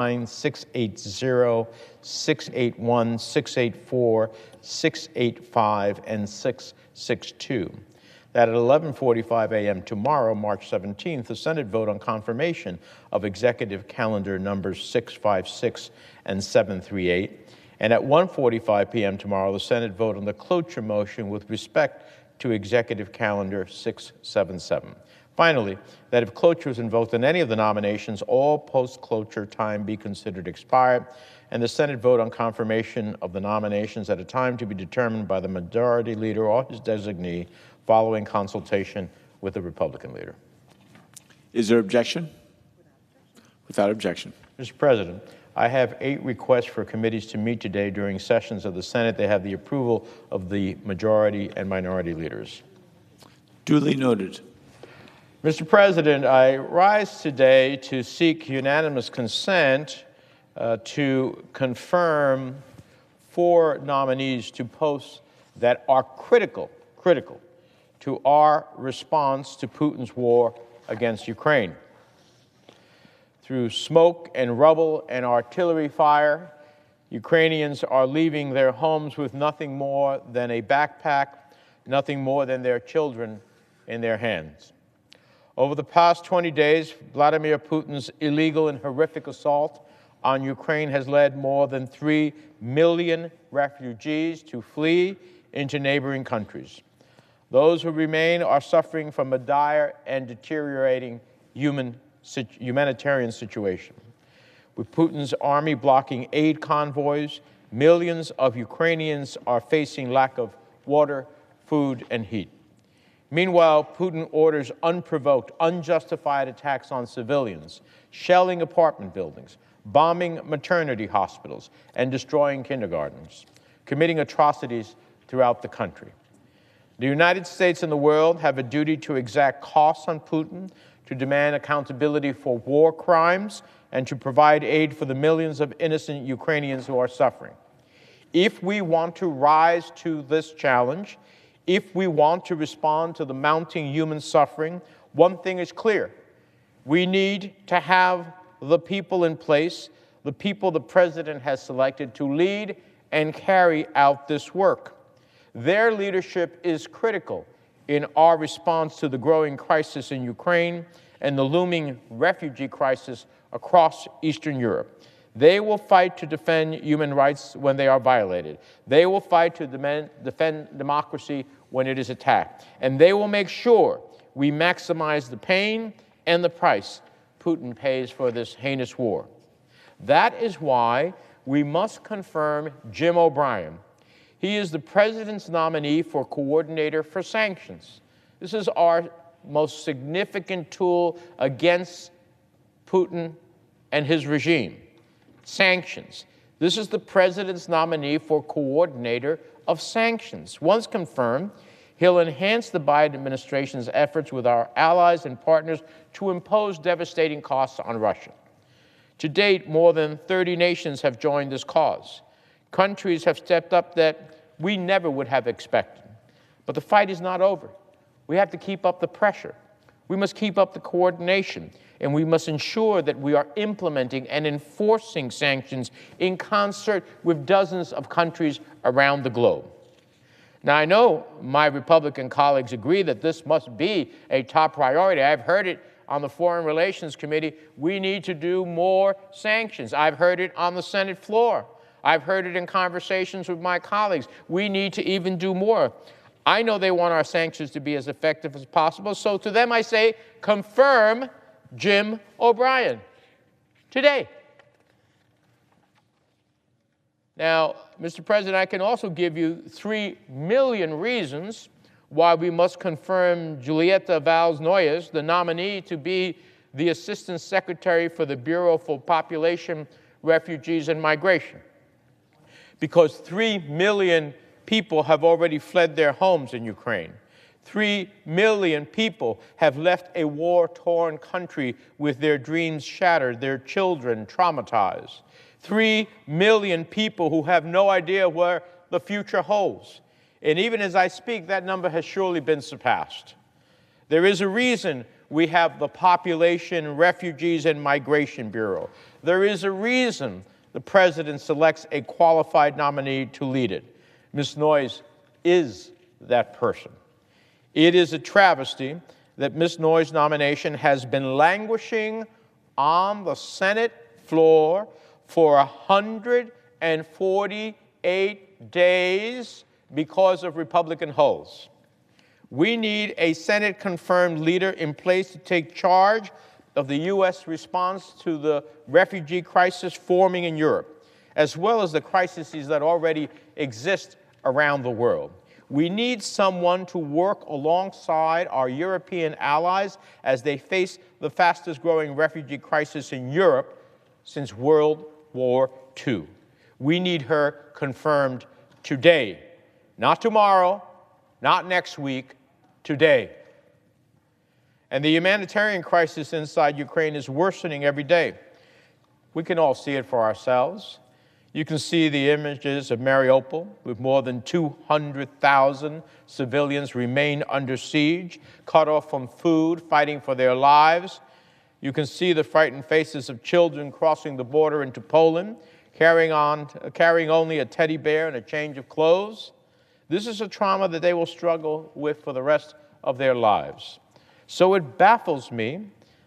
680, 681, 684, 685, and 662. That at 11:45 a.m. tomorrow, March 17th, the Senate vote on confirmation of Executive Calendar numbers 656 and 738. And at 1:45 p.m. tomorrow, the Senate vote on the cloture motion with respect to Executive Calendar 677. Finally, that if cloture is invoked on any of the nominations, all post-cloture time be considered expired, and the Senate vote on confirmation of the nominations at a time to be determined by the majority leader or his designee following consultation with the Republican leader. Is there objection? Without objection. Mr. President, I have 8 requests for committees to meet today during sessions of the Senate. They have the approval of the majority and minority leaders. Duly noted. Mr. President, I rise today to seek unanimous consent to confirm 4 nominees to posts that are critical to our response to Putin's war against Ukraine. Through smoke and rubble and artillery fire, Ukrainians are leaving their homes with nothing more than a backpack, nothing more than their children in their hands. Over the past 20 days, Vladimir Putin's illegal and horrific assault on Ukraine has led more than 3 million refugees to flee into neighboring countries. Those who remain are suffering from a dire and deteriorating humanitarian situation. With Putin's army blocking aid convoys, millions of Ukrainians are facing lack of water, food, and heat. Meanwhile, Putin orders unprovoked, unjustified attacks on civilians, shelling apartment buildings, bombing maternity hospitals, and destroying kindergartens, committing atrocities throughout the country. The United States and the world have a duty to exact costs on Putin, to demand accountability for war crimes, and to provide aid for the millions of innocent Ukrainians who are suffering. If we want to rise to this challenge, if we want to respond to the mounting human suffering, one thing is clear. We need to have the people in place, the people the President has selected to lead and carry out this work. Their leadership is critical in our response to the growing crisis in Ukraine and the looming refugee crisis across Eastern Europe. They will fight to defend human rights when they are violated. They will fight to defend democracy when it is attacked. And they will make sure we maximize the pain and the price Putin pays for this heinous war. That is why we must confirm Jim O'Brien. He is the President's nominee for coordinator for sanctions. This is our most significant tool against Putin and his regime. Sanctions. This is the President's nominee for coordinator of sanctions. Once confirmed, he'll enhance the Biden administration's efforts with our allies and partners to impose devastating costs on Russia. To date, more than 30 nations have joined this cause. Countries have stepped up that we never would have expected. But the fight is not over. We have to keep up the pressure. We must keep up the coordination, and we must ensure that we are implementing and enforcing sanctions in concert with dozens of countries around the globe. Now, I know my Republican colleagues agree that this must be a top priority. I've heard it on the Foreign Relations Committee. We need to do more sanctions. I've heard it on the Senate floor. I've heard it in conversations with my colleagues. We need to even do more. I know they want our sanctions to be as effective as possible, so to them I say, confirm Jim O'Brien today. Now, Mr. President, I can also give you 3 million reasons why we must confirm Julieta Valls-Noyes, the nominee to be the Assistant Secretary for the Bureau for Population, Refugees, and Migration. Because 3 million people have already fled their homes in Ukraine. 3 million people have left a war-torn country with their dreams shattered, their children traumatized. 3 million people who have no idea where the future holds. And even as I speak, that number has surely been surpassed. There is a reason we have the Population, Refugees, and Migration Bureau. There is a reason the President selects a qualified nominee to lead it. Ms. Noyes is that person. It is a travesty that Ms. Noyes' nomination has been languishing on the Senate floor for 148 days because of Republican holds. We need a Senate-confirmed leader in place to take charge of the U.S. response to the refugee crisis forming in Europe, as well as the crises that already exist around the world. We need someone to work alongside our European allies as they face the fastest-growing refugee crisis in Europe since World War II. We need her confirmed today, not tomorrow, not next week, today. And the humanitarian crisis inside Ukraine is worsening every day. We can all see it for ourselves. You can see the images of Mariupol, with more than 200,000 civilians remain under siege, cut off from food, fighting for their lives. You can see the frightened faces of children crossing the border into Poland, carrying only a teddy bear and a change of clothes. This is a trauma that they will struggle with for the rest of their lives. So it baffles me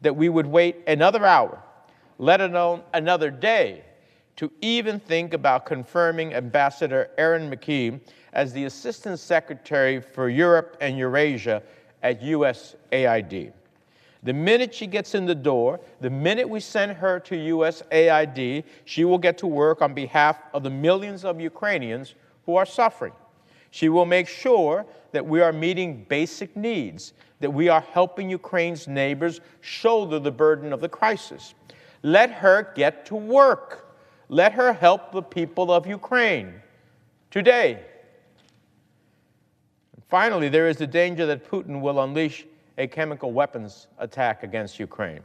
that we would wait another hour, let alone another day, to even think about confirming Ambassador Erin McKee as the Assistant Secretary for Europe and Eurasia at USAID. The minute she gets in the door, the minute we send her to USAID, she will get to work on behalf of the millions of Ukrainians who are suffering. She will make sure that we are meeting basic needs, that we are helping Ukraine's neighbors shoulder the burden of the crisis. Let her get to work. Let her help the people of Ukraine today. And finally, there is the danger that Putin will unleash a chemical weapons attack against Ukraine.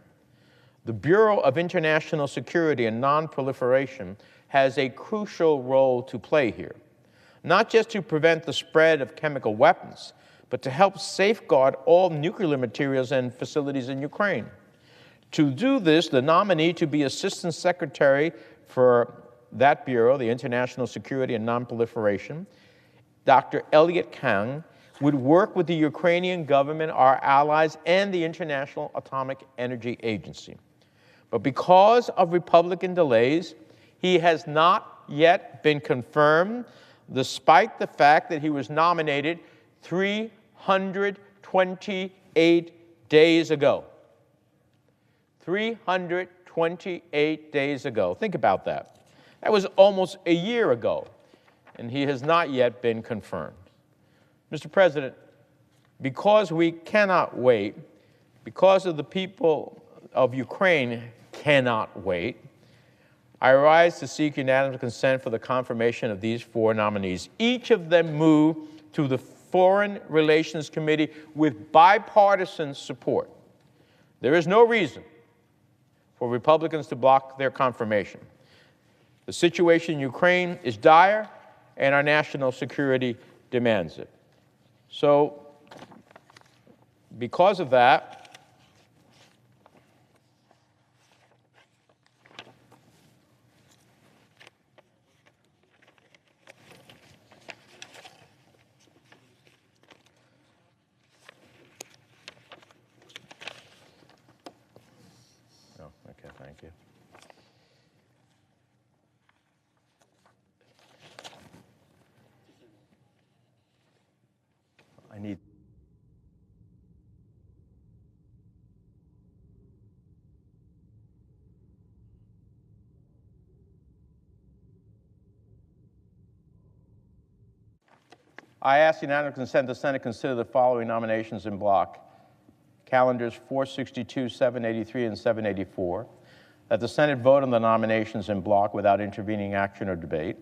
The Bureau of International Security and Non-Proliferation has a crucial role to play here, not just to prevent the spread of chemical weapons, but to help safeguard all nuclear materials and facilities in Ukraine. To do this, the nominee to be Assistant Secretary for that bureau, the International Security and Non-Proliferation, Dr. Elliot Kang, would work with the Ukrainian government, our allies, and the International Atomic Energy Agency. But because of Republican delays, he has not yet been confirmed, despite the fact that he was nominated 328 days ago. 328 days ago. Think about that. That was almost a year ago, and he has not yet been confirmed. Mr. President, because we cannot wait, because of the people of Ukraine cannot wait, I rise to seek unanimous consent for the confirmation of these four nominees. Each of them move to the Foreign Relations Committee with bipartisan support. There is no reason for Republicans to block their confirmation. The situation in Ukraine is dire, and our national security demands it. So, because of that, okay, thank you. I need. I ask unanimous consent the Senate consider the following nominations in block. Calendars 462, 783, and 784. That the Senate vote on the nominations in block without intervening action or debate.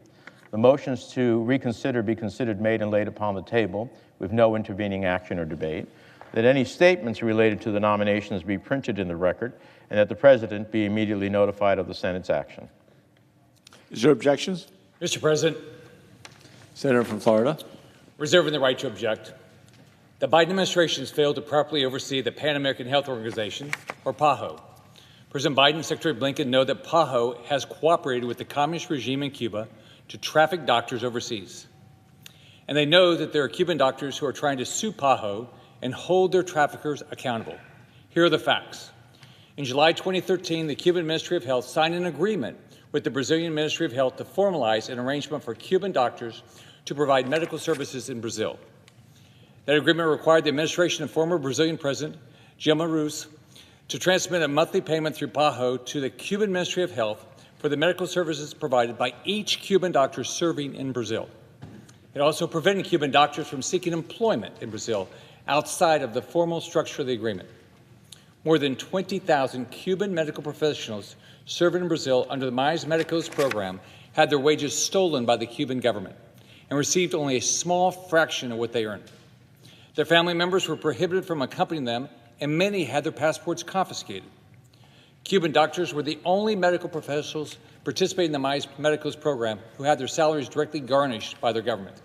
The motions to reconsider be considered made and laid upon the table with no intervening action or debate. That any statements related to the nominations be printed in the record, and that the President be immediately notified of the Senate's action. Is there objections? Mr. President, Senator from Florida. reserving the right to object. The Biden administration has failed to properly oversee the Pan American Health Organization, or PAHO. President Biden and Secretary Blinken know that PAHO has cooperated with the communist regime in Cuba to traffic doctors overseas. And they know that there are Cuban doctors who are trying to sue PAHO and hold their traffickers accountable. Here are the facts. In July 2013, the Cuban Ministry of Health signed an agreement with the Brazilian Ministry of Health to formalize an arrangement for Cuban doctors to provide medical services in Brazil. That agreement required the administration of former Brazilian President Dilma Rousseff to transmit a monthly payment through PAHO to the Cuban Ministry of Health for the medical services provided by each Cuban doctor serving in Brazil. It also prevented Cuban doctors from seeking employment in Brazil outside of the formal structure of the agreement. More than 20,000 Cuban medical professionals serving in Brazil under the Mais Medicos program had their wages stolen by the Cuban government and received only a small fraction of what they earned. Their family members were prohibited from accompanying them, and many had their passports confiscated. Cuban doctors were the only medical professionals participating in the Mais Medicos program who had their salaries directly garnished by their government.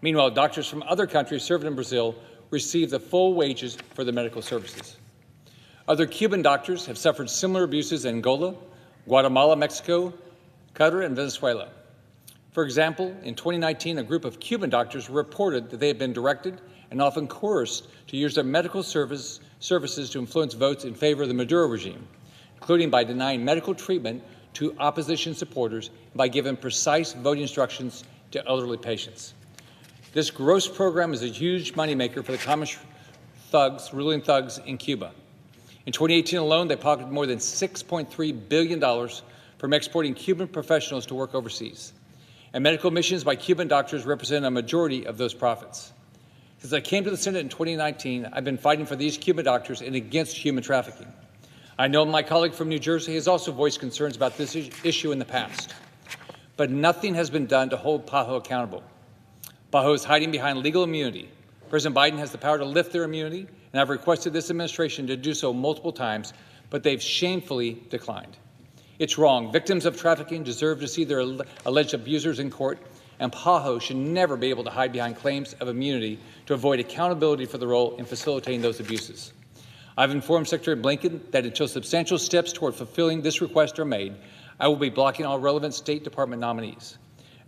Meanwhile, doctors from other countries serving in Brazil received the full wages for their medical services. Other Cuban doctors have suffered similar abuses in Angola, Guatemala, Mexico, Qatar, and Venezuela. For example, in 2019, a group of Cuban doctors reported that they had been directed and often coerced to use their medical services to influence votes in favor of the Maduro regime, including by denying medical treatment to opposition supporters and by giving precise voting instructions to elderly patients. This gross program is a huge moneymaker for the communist thugs, ruling thugs in Cuba. In 2018 alone, they pocketed more than $6.3 billion from exporting Cuban professionals to work overseas. And medical missions by Cuban doctors represent a majority of those profits. Since I came to the Senate in 2019, I've been fighting for these Cuban doctors and against human trafficking. I know my colleague from New Jersey has also voiced concerns about this issue in the past. But nothing has been done to hold PAHO accountable. PAHO is hiding behind legal immunity. President Biden has the power to lift their immunity, and I've requested this administration to do so multiple times, but they've shamefully declined. It's wrong. Victims of trafficking deserve to see their alleged abusers in court, and PAHO should never be able to hide behind claims of immunity to avoid accountability for the role in facilitating those abuses. I've informed Secretary Blinken that until substantial steps toward fulfilling this request are made, I will be blocking all relevant State Department nominees.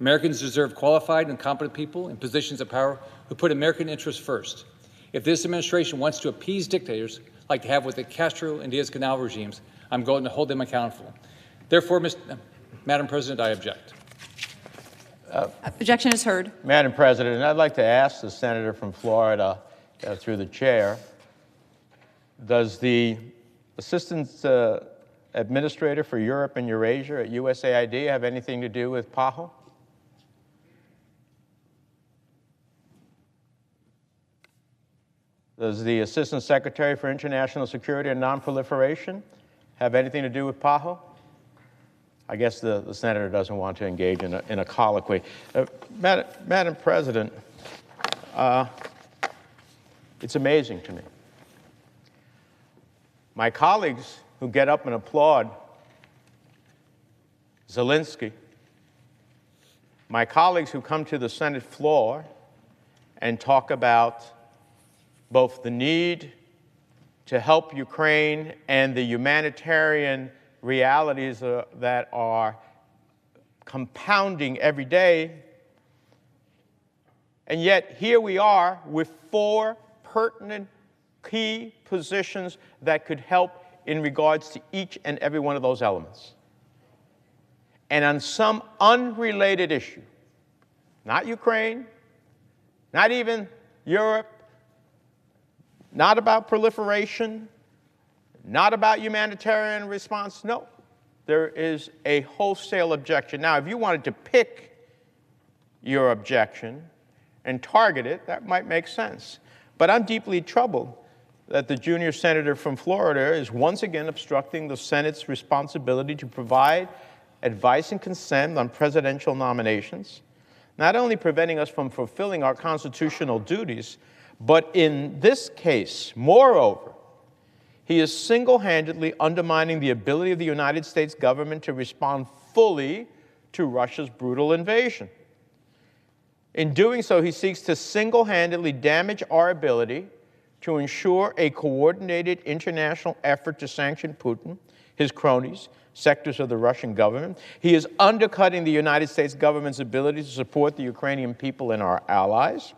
Americans deserve qualified and competent people in positions of power who put American interests first. If this administration wants to appease dictators like they have with the Castro and Diaz-Canel regimes, I'm going to hold them accountable. Therefore, Madam President, I object. Objection is heard. Madam President, I'd like to ask the senator from Florida, through the chair, does the Assistant Administrator for Europe and Eurasia at USAID have anything to do with PAHO? Does the Assistant Secretary for International Security and Nonproliferation have anything to do with PAHO? I guess the senator doesn't want to engage in a colloquy. Madam President, it's amazing to me. My colleagues who get up and applaud Zelensky, my colleagues who come to the Senate floor and talk about both the need to help Ukraine and the humanitarian realities that are compounding every day. And yet here we are with 4 pertinent key positions that could help in regards to each and every one of those elements. And on some unrelated issue, not Ukraine, not even Europe, not about proliferation, not about humanitarian response. No, there is a wholesale objection. Now, if you wanted to pick your objection and target it, that might make sense. But I'm deeply troubled that the junior senator from Florida is once again obstructing the Senate's responsibility to provide advice and consent on presidential nominations, not only preventing us from fulfilling our constitutional duties, but in this case, moreover, he is single-handedly undermining the ability of the United States government to respond fully to Russia's brutal invasion. In doing so, he seeks to single-handedly damage our ability to ensure a coordinated international effort to sanction Putin, his cronies, sectors of the Russian government. He is undercutting the United States government's ability to support the Ukrainian people and our allies.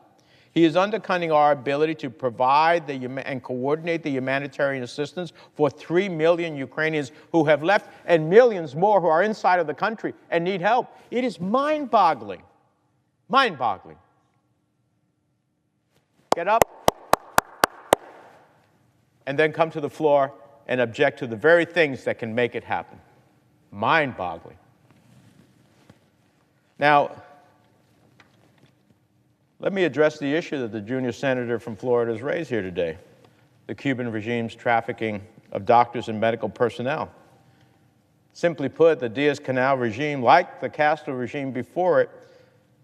He is undercutting our ability to provide and coordinate the humanitarian assistance for 3 million Ukrainians who have left and millions more who are inside of the country and need help. It is mind-boggling. Mind-boggling. Get up and then come to the floor and object to the very things that can make it happen. Mind-boggling. Now, let me address the issue that the junior senator from Florida has raised here today, the Cuban regime's trafficking of doctors and medical personnel. Simply put, the Diaz-Canel regime, like the Castro regime before it,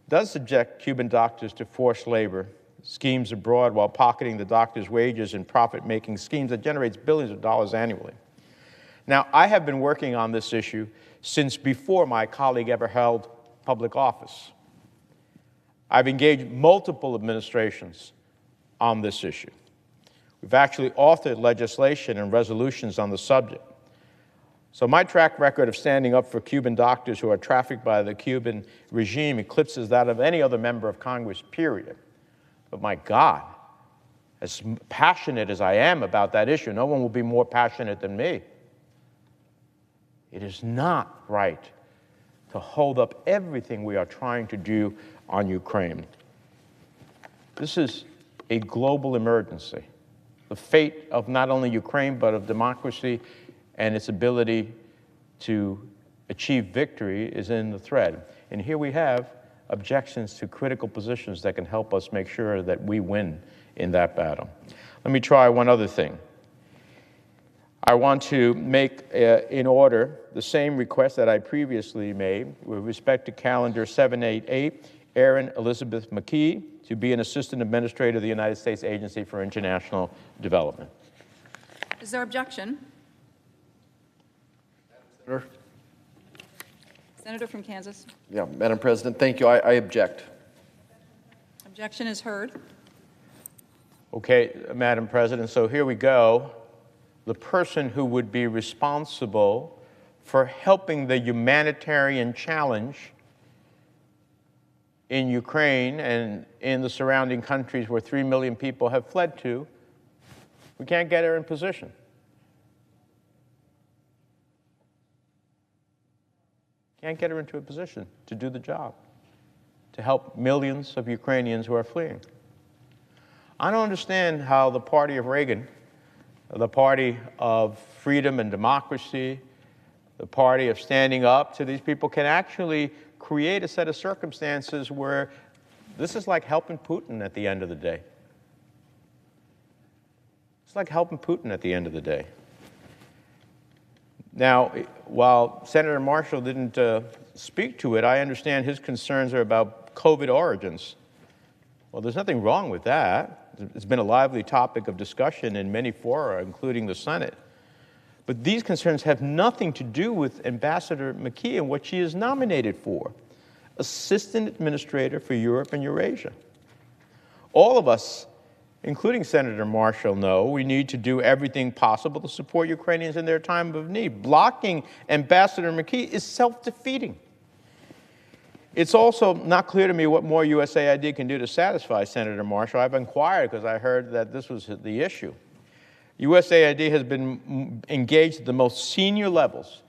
does subject Cuban doctors to forced labor schemes abroad while pocketing the doctors' wages and profit-making schemes that generates billions of dollars annually. Now, I have been working on this issue since before my colleague ever held public office. I've engaged multiple administrations on this issue. We've actually authored legislation and resolutions on the subject. So my track record of standing up for Cuban doctors who are trafficked by the Cuban regime eclipses that of any other member of Congress, period. But my God, as passionate as I am about that issue, no one will be more passionate than me. It is not right to hold up everything we are trying to do on Ukraine. This is a global emergency. The fate of not only Ukraine, but of democracy and its ability to achieve victory is in the thread. And here we have objections to critical positions that can help us make sure that we win in that battle. Let me try one other thing. I want to make in order the same request that I previously made with respect to calendar 788, Erin Elizabeth McKee to be an assistant administrator of the United States Agency for International Development. Is there objection? Senator? Senator from Kansas. Yeah, Madam President, thank you. I object. Objection is heard. Okay, Madam President, so here we go. The person who would be responsible for helping the humanitarian challenge in Ukraine and in the surrounding countries where 3 million people have fled to, we can't get her in position. Can't get her into a position to do the job, to help millions of Ukrainians who are fleeing. I don't understand how the party of Reagan, the party of freedom and democracy, the party of standing up to these people, can actually create a set of circumstances where this is like helping Putin at the end of the day. It's like helping Putin at the end of the day. Now, while Senator Marshall didn't speak to it, I understand his concerns are about COVID origins. Well, there's nothing wrong with that. It's been a lively topic of discussion in many fora, including the Senate. But these concerns have nothing to do with Ambassador McKee and what she is nominated for, Assistant Administrator for Europe and Eurasia. All of us, including Senator Marshall, know we need to do everything possible to support Ukrainians in their time of need. Blocking Ambassador McKee is self-defeating. It's also not clear to me what more USAID can do to satisfy Senator Marshall. I've inquired because I heard that this was the issue. USAID has been engaged at the most senior levels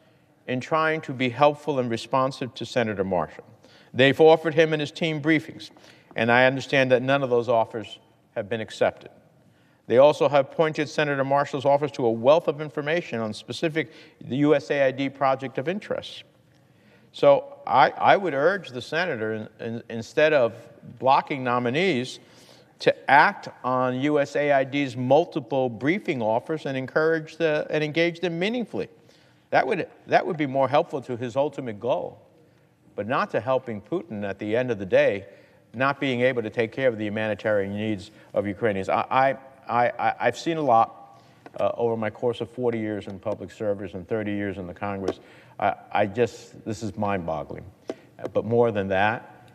in trying to be helpful and responsive to Senator Marshall. They've offered him and his team briefings, and I understand that none of those offers have been accepted. They also have pointed Senator Marshall's office to a wealth of information on specific USAID project of interest. So I would urge the senator, instead of blocking nominees, to act on USAID's multiple briefing offers and encourage and engage them meaningfully. That would be more helpful to his ultimate goal, but not to helping Putin at the end of the day, not being able to take care of the humanitarian needs of Ukrainians. I've seen a lot over my course of 40 years in public service and 30 years in the Congress. This is mind-boggling. But more than that,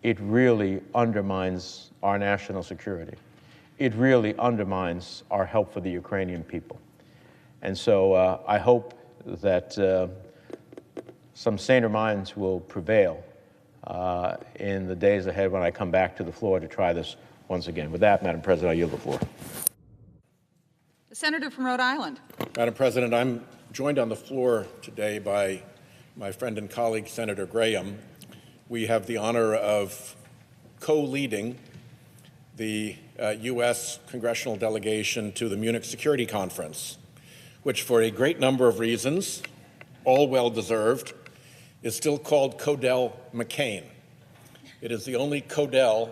it really undermines our national security. It really undermines our help for the Ukrainian people. And so I hope that some saner minds will prevail in the days ahead when I come back to the floor to try this once again. With that, Madam President, I yield the floor. The senator from Rhode Island. Madam President, I'm joined on the floor today by my friend and colleague, Senator Graham. We have the honor of co-leading the U.S. congressional delegation to the Munich Security Conference, which for a great number of reasons, all well-deserved, is still called Codell McCain. It is the only Codell